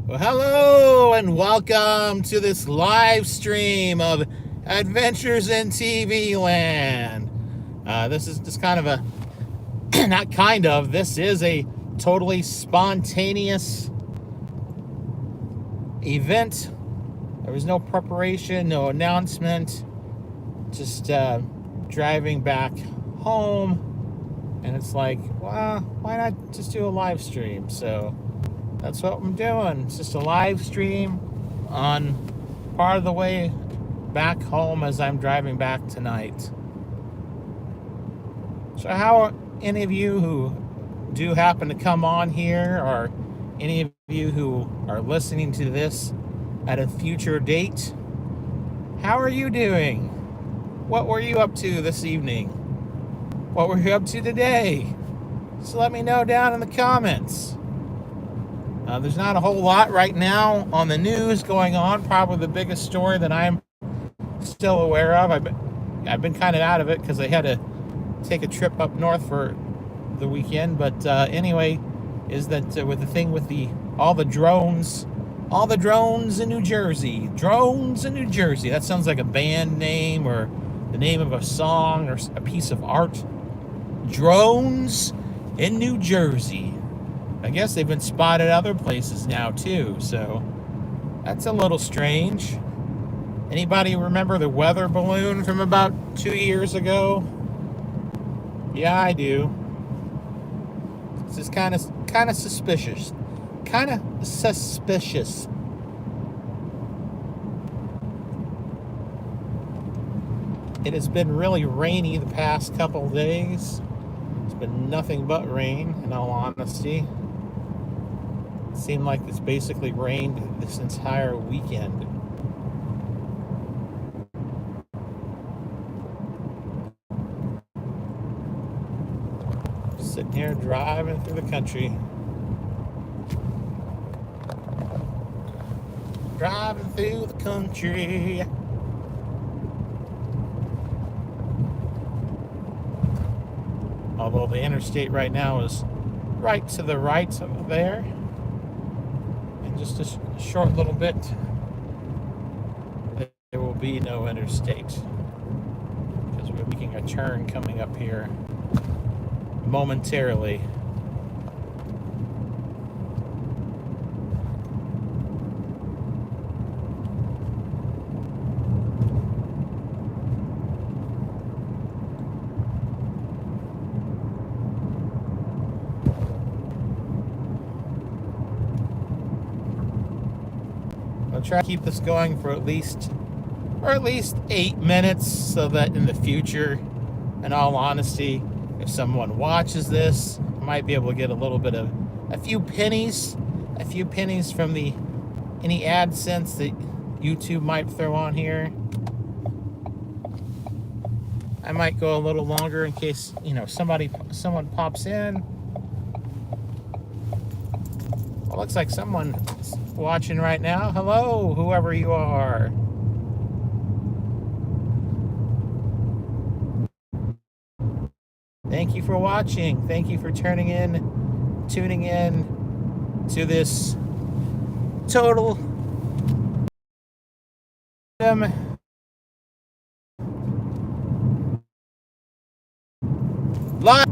Well, hello and welcome to this live stream of Adventures in TV Land. This is just kind of a, not kind of, this is a totally spontaneous event. There was no preparation, no announcement, just driving back home. And it's like, well, why not just do a live stream? So that's what I'm doing. It's just a live stream on part of the way back home as I'm driving back tonight. So how are any of you who do happen to come on here, or any of you who are listening to this at a future date, how are you doing? What were you up to this evening? What were you up to today? Just let me know down in the comments. There's not a whole lot right now on the news going on. Probably the biggest story that I'm still aware of. I've been kind of out of it because I had to take a trip up north for the weekend. But anyway, is that with the thing with all the drones in New Jersey. Drones in New Jersey. That sounds like a band name or the name of a song or a piece of art. Drones in New Jersey. I guess they've been spotted other places now too, so that's a little strange. Anybody remember the weather balloon from about 2 years ago? Yeah, I do. This is kind of suspicious. Kind of suspicious. It has been really rainy the past couple days. It's been nothing but rain, in all honesty. It seemed like it's basically rained this entire weekend. Sitting here driving through the country. Driving through the country. Although the interstate right now is right to the right of there. In just a short little bit, there will be no interstate. Because we're making a turn coming up here momentarily. I'll try to keep this going for at least 8 minutes, so that in the future, in all honesty, if someone watches this, I might be able to get a few pennies from any AdSense that YouTube might throw on here. I might go a little longer in case, someone pops in. Well, looks like someone's watching right now. Hello, whoever you are. Thank you for watching. Thank you for tuning in to this total live.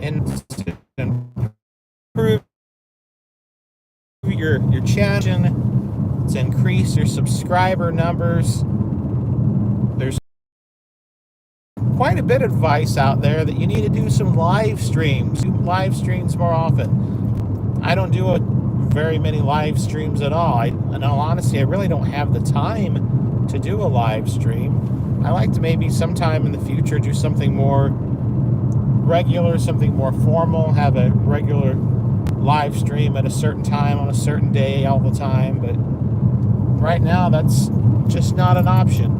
And to improve your channel, to increase your subscriber numbers. There's quite a bit of advice out there that you need to do some live streams. Do live streams more often. I don't do very many live streams at all. In all honesty, I really don't have the time to do a live stream. I like to maybe sometime in the future do something more regular, something more formal, have a regular live stream at a certain time on a certain day all the time, but right now that's just not an option.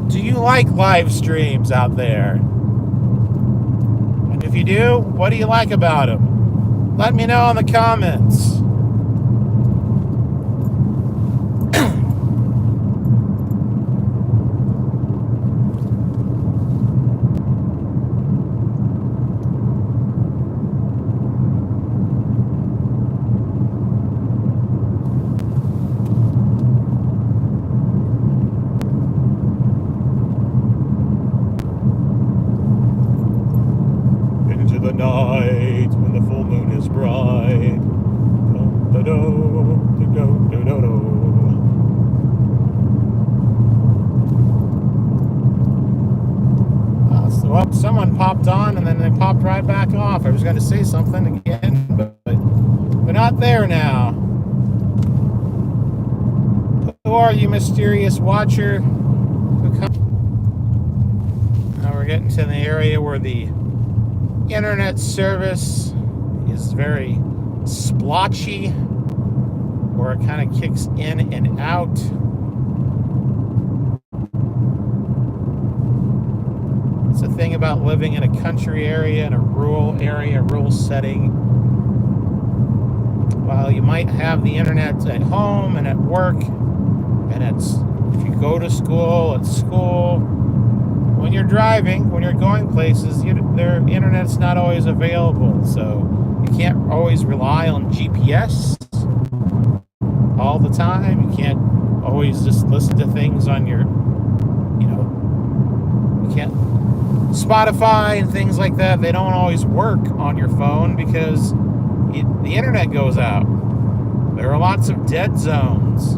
Do you like live streams out there? And if you do, what do you like about them? Let me know in the comments. Into the night when the full moon is bright. Well, someone popped on and then they popped right back off. I was going to say something again, but they're not there now. Who are you, mysterious watcher? Now we're getting to the area where the internet service is very splotchy, where it kind of kicks in and out. It's the thing about living in a country area, in a rural area, rural setting. While you might have the internet at home and at work, and if you go to school, at school, when you're driving, when you're going places, their internet's not always available. So you can't always rely on GPS all the time. You can't always just listen to things on your, you can't. Spotify and things like that, they don't always work on your phone because the internet goes out. There are lots of dead zones.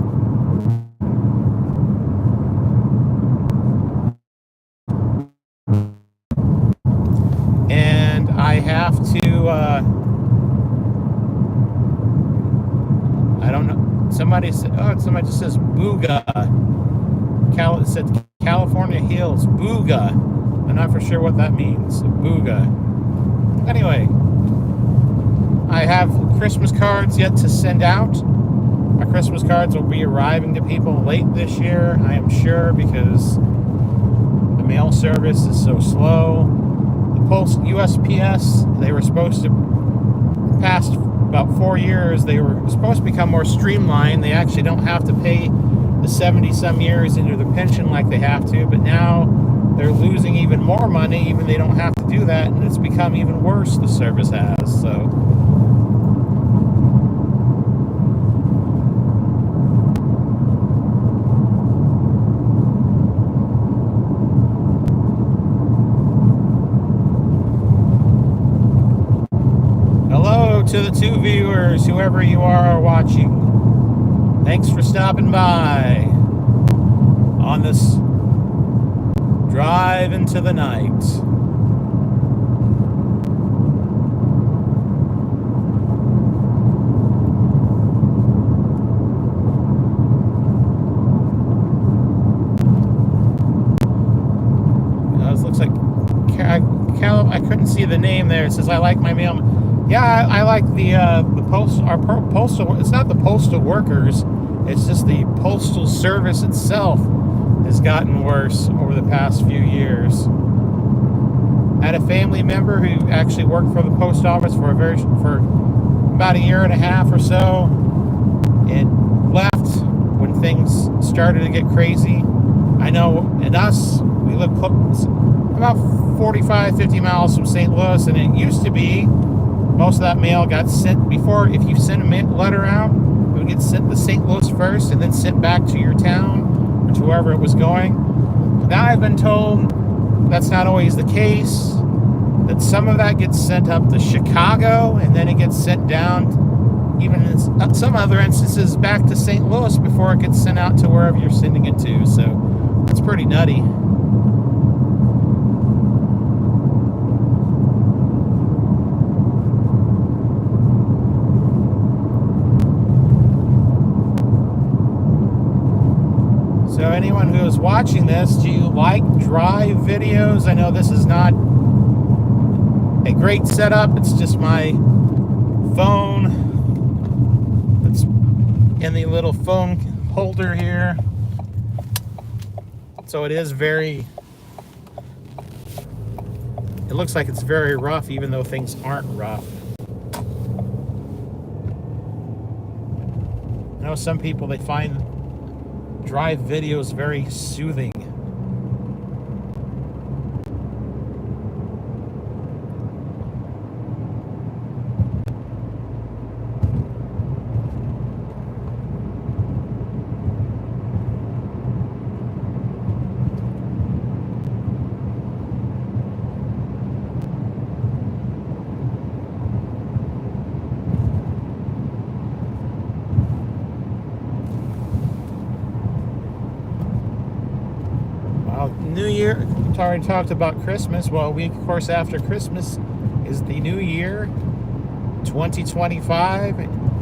And I have to, I don't know, somebody just says Booga. It said California Hills, Booga. I'm not for sure what that means. Booga. Anyway, I have Christmas cards yet to send out. My Christmas cards will be arriving to people late this year, I am sure, because the mail service is so slow. The USPS, they were supposed to, past about 4 years, they were supposed to become more streamlined. They actually don't have to pay the 70-some years into the pension like they have to, but now they're losing even more money, even they don't have to do that, and it's become even worse, the service has, so. Hello to the 2 viewers, whoever you are watching. Thanks for stopping by on this drive into the night. It looks like I couldn't see the name there. It says I like my mail. Yeah, I like the postal. It's not the postal workers. It's just the postal service itself has gotten worse over the past few years. I had a family member who actually worked for the post office for about a year and a half or so, and left when things started to get crazy. I know, and we live about 45, 50 miles from St. Louis, and it used to be most of that mail got sent before. If you sent a letter out, it would get sent to St. Louis first and then sent back to your town or to wherever it was going. Now I've been told that's not always the case, that some of that gets sent up to Chicago and then it gets sent down, even in some other instances, back to St. Louis before it gets sent out to wherever you're sending it to. So it's pretty nutty. So anyone who is watching this, do you like drive videos? I know this is not a great setup. It's just my phone. It's in the little phone holder here. So it is it looks like it's very rough, even though things aren't rough. know some people, they find drive videos very soothing. New Year, already talked about Christmas. Well, a week, of course, after Christmas is the new year, 2025.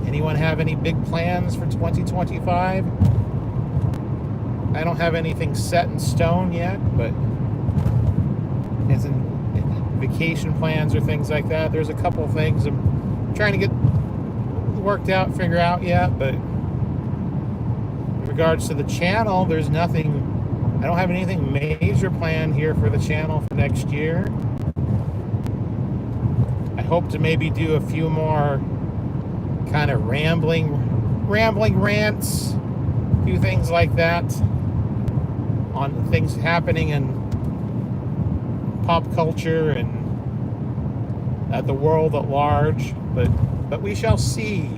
Anyone have any big plans for 2025? I don't have anything set in stone yet, but as in vacation plans or things like that, there's a couple of things I'm trying to get worked out, figure out yet, but in regards to the channel, there's nothing. I don't have anything major planned here for the channel for next year. I hope to maybe do a few more kind of rambling rants, a few things like that on things happening in pop culture and at the world at large, but we shall see.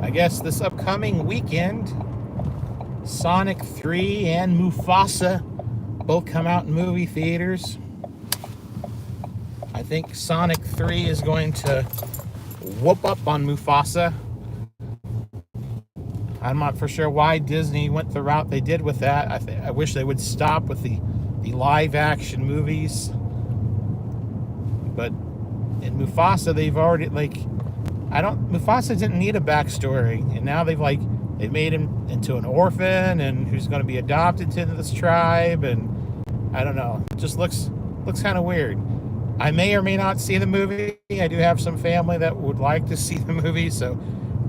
I guess this upcoming weekend, Sonic 3 and Mufasa both come out in movie theaters. I think Sonic 3 is going to whoop up on Mufasa. I'm not for sure why Disney went the route they did with that. I wish they would stop with the live action movies. But in Mufasa, they've already, Mufasa didn't need a backstory, and now they've made him into an orphan and who's going to be adopted to this tribe, and I don't know, it just looks kind of weird. I may or may not see the movie. I do have some family that would like to see the movie, so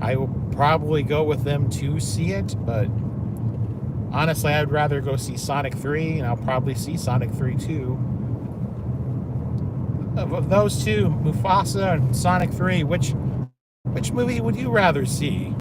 I will probably go with them to see it, but honestly, I'd rather go see Sonic 3, and I'll probably see Sonic 3 too. Of those two, Mufasa and Sonic 3, which movie would you rather see?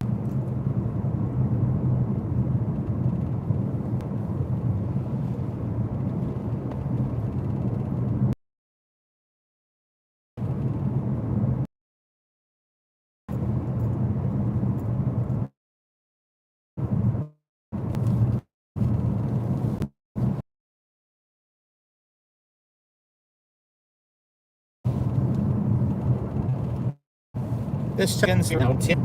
This ends around 10.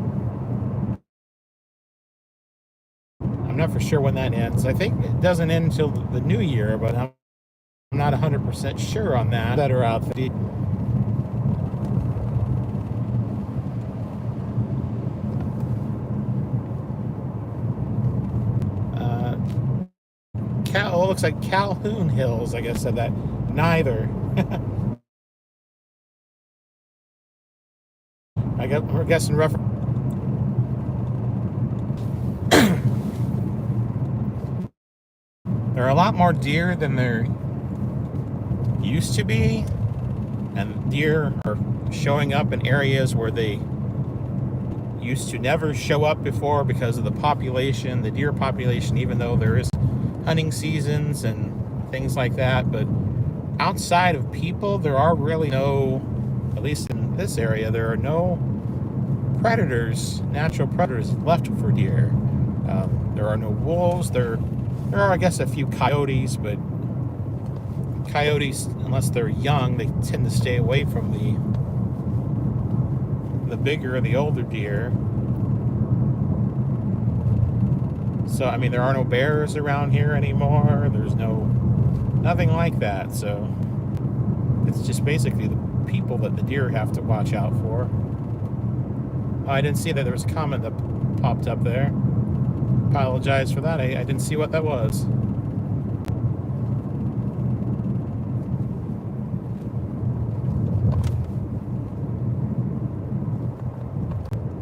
I'm not for sure when that ends. I think it doesn't end until the new year, but I'm not 100% sure on that. That are out there. It looks like Calhoun Hills, I guess, said that. Neither. We're guessing reference. There are a lot more deer than there used to be, and deer are showing up in areas where they used to never show up before because of the population, the deer population, even though there is hunting seasons and things like that. But outside of people, there are really no, at least in this area, there are no predators, natural predators left for deer. There are no wolves. There are, I guess, a few coyotes, but coyotes, unless they're young, they tend to stay away from the bigger or the older deer. So, I mean, there are no bears around here anymore. There's nothing like that. So it's just basically the people that the deer have to watch out for. Oh, I didn't see that there was a comment that popped up there. Apologize for that. I didn't see what that was.